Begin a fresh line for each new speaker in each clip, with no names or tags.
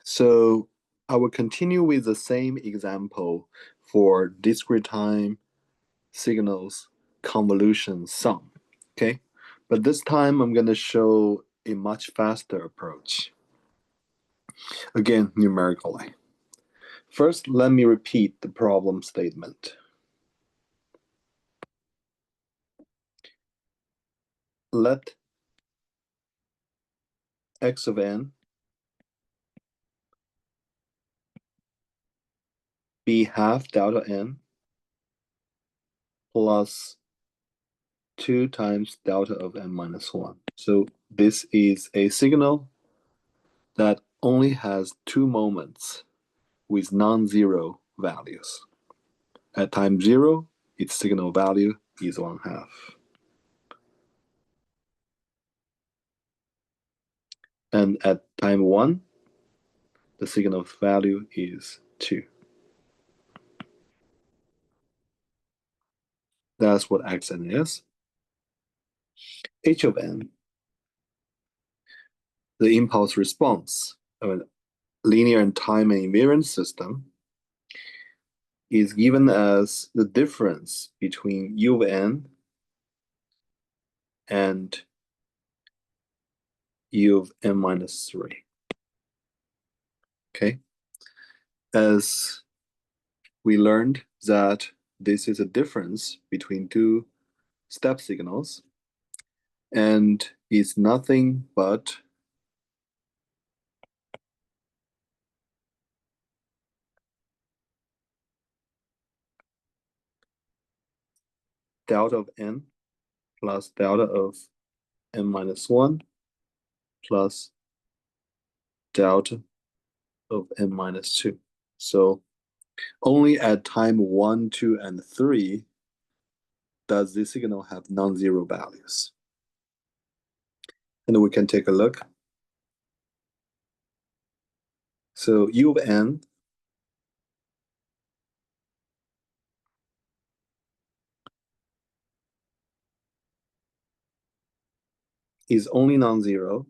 So I will continue with the same example for discrete time signals convolution sum, okay? But this time I'm going to show a much faster approach. Again, numerically. First, let me repeat the problem statement. Let x of n be half delta n plus 2 times delta of n minus 1. So this is a signal that only has 2 moments with non-zero values. At time 0, its signal value is 1/2. And at time 1, the signal value is 2. That's what xn is. H of n, the impulse response of a linear and time invariant system, is given as the difference between u of n and u of n minus 3. Okay? As we learned that this is a difference between two step signals and is nothing but delta of n plus delta of n minus 1 plus delta of n minus 2. So only at time 1, 2, and 3 does this signal have non-zero values. And we can take a look. So u of n is only non-zero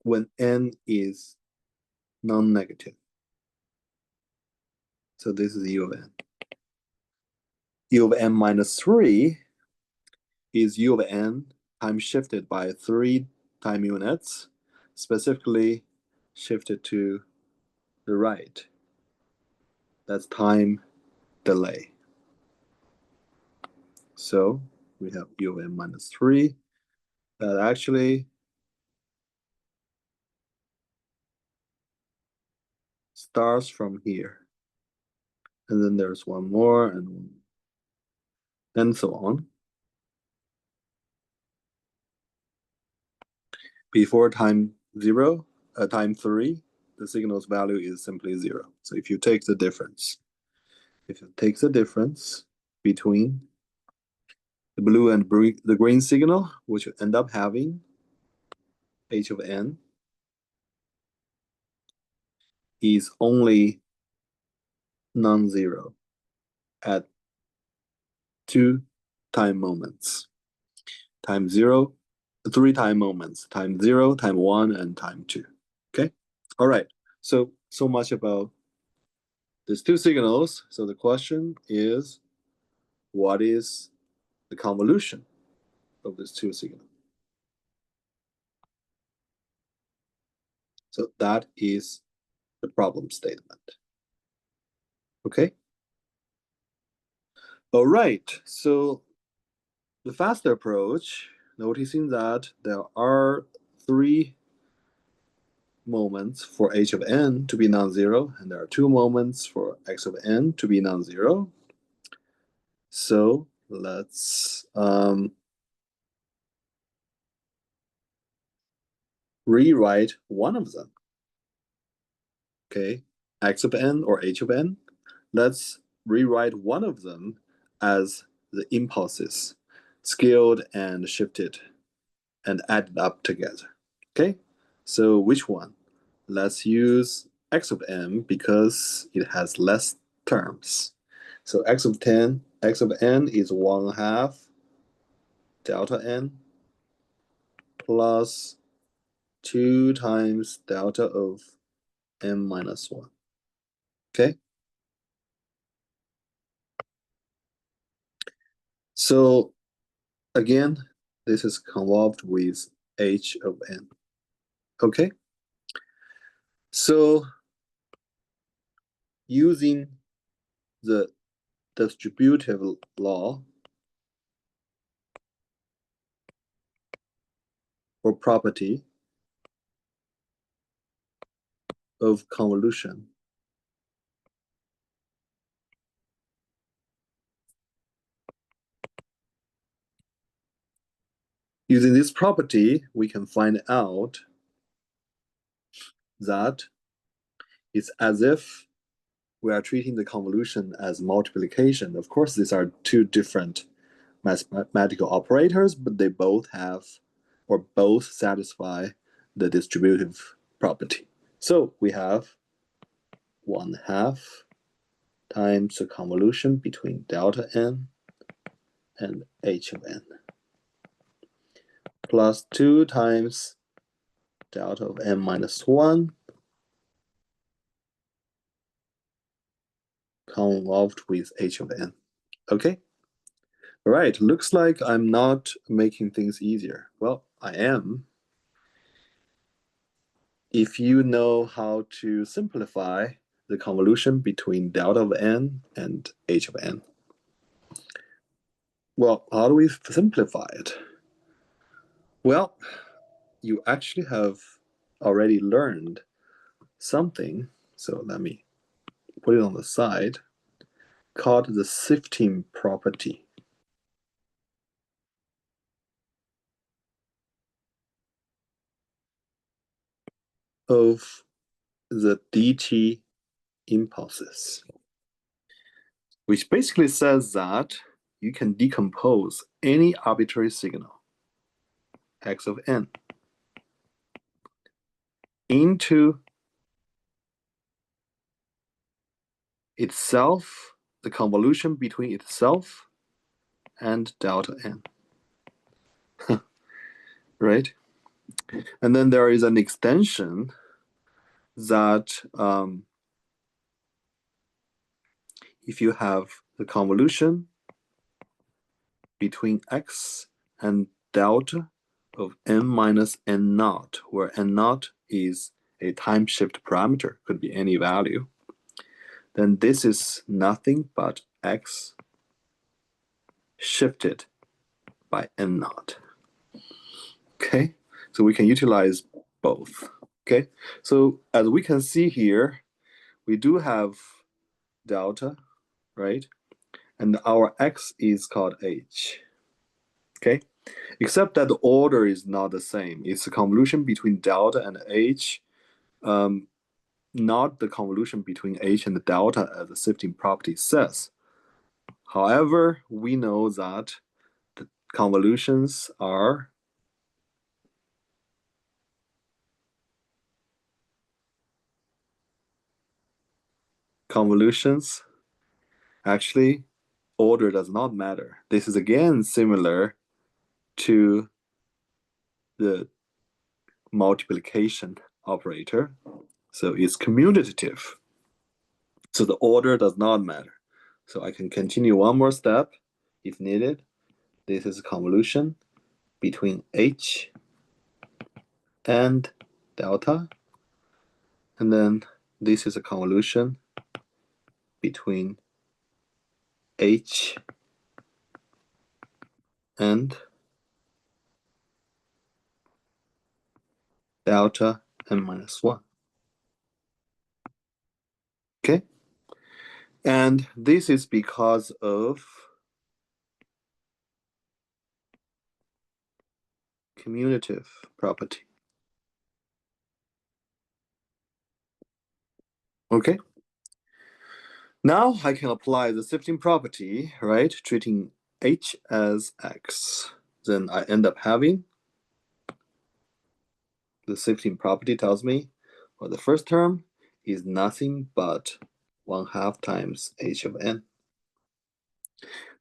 when n is non-negative. So this is u of n. U of n minus 3 is u of n time shifted by 3 time units, specifically shifted to the right. That's time delay. So we have u of n minus 3 that actually starts from here. And then there's one more and so on. Before time 0, time 3, the signal's value is simply 0. So if you take the difference, between the blue and the green signal, which will end up having h of n is only non-zero at 2 time moments. Time 0, 3 time moments, time 0, time 1, and time 2. Okay? All right. So much about these two signals. So the question is, what is the convolution of these two signals? So that is the problem statement. Okay? All right. So the faster approach, noticing that there are 3 moments for h of n to be non-zero, and there are 2 moments for x of n to be non-zero. So let's rewrite one of them. Okay, x of n or h of n. Let's rewrite one of them as the impulses, scaled and shifted and added up together. Okay, so which one? Let's use x of n because it has less terms. So x of n is 1/2 delta n plus 2 times delta of n minus 1. Okay? So again, this is convolved with h of n. Okay? So using the distributive law or property of convolution, using this property, we can find out that it's as if we are treating the convolution as multiplication. Of course, these are two different mathematical operators, but they both have or both satisfy the distributive property. So we have 1/2 times the convolution between delta n and h of n plus 2 times delta of n minus 1 convolved with h of n. Okay? All right, looks like I'm not making things easier. Well, I am. If you know how to simplify the convolution between delta of n and h of n. Well, how do we simplify it? Well, you actually have already learned something, so let me put it on the side, called the sifting property. Of the dt impulses, which basically says that you can decompose any arbitrary signal, x of n, into itself, the convolution between itself and delta n. Right? And then there is an extension that if you have the convolution between x and delta of n minus n naught, where n naught is a time shift parameter, could be any value, then this is nothing but x shifted by n naught. Okay, so we can utilize both. Okay, so as we can see here, we do have delta, right? And our x is called h. Okay, except that the order is not the same. It's a convolution between delta and h, not the convolution between h and the delta as the sifting property says. However, we know that the convolutions are actually, order does not matter. This is again similar to the multiplication operator. So it's commutative. So the order does not matter. So I can continue one more step if needed. This is a convolution between h and delta. And then this is a convolution between h and delta n minus 1. Okay? And this is because of commutative property. Okay? Now I can apply the sifting property, right? Treating h as x. Then I end up having the sifting property tells me, well, the first term is nothing but 1/2 times h of n.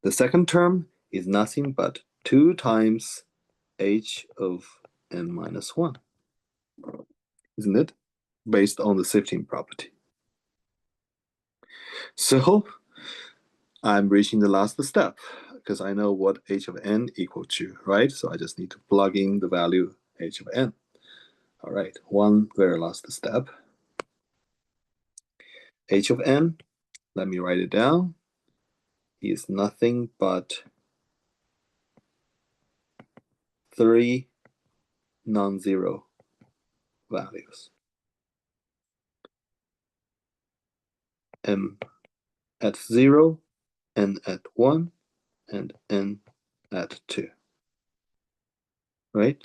The second term is nothing but 2 times h of n minus 1, isn't it? Based on the sifting property. So I'm reaching the last step because I know what h of n equal to, right? So I just need to plug in the value h of n. All right, one very last step. H of n, let me write it down, is nothing but 3 non-zero values. M at 0, n at 1, and n at 2. Right?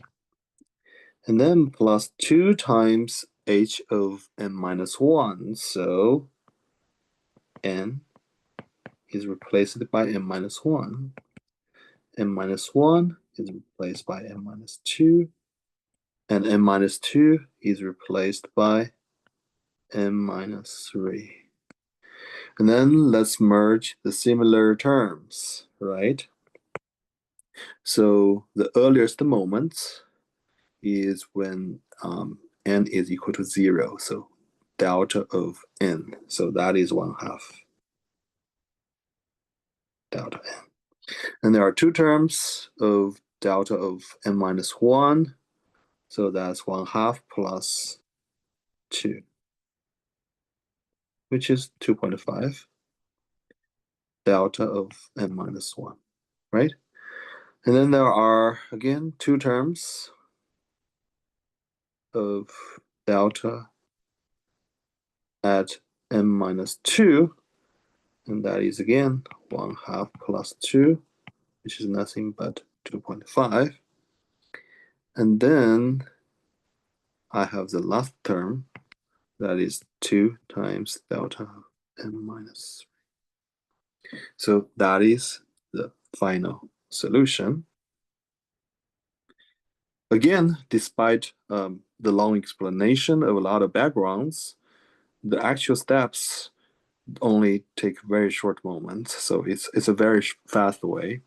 And then plus 2 times h of n minus 1. So n is replaced by n minus 1. n minus 1 is replaced by n minus 2. And n minus 2 is replaced by n minus 3. And then let's merge the similar terms, right? So the earliest moment is when n is equal to 0. So delta of n. So that is 1/2 delta n. And there are two terms of delta of n minus 1. So that's 1/2 plus 2, which is 2.5 delta of n minus 1, right? And then there are, again, two terms of delta at n minus 2, and that is, again, 1/2 plus 2, which is nothing but 2.5. And then I have the last term, that is 2 times delta of n minus 3. So that is the final solution. Again, despite the long explanation of a lot of backgrounds, the actual steps only take very short moments. So it's a very fast way.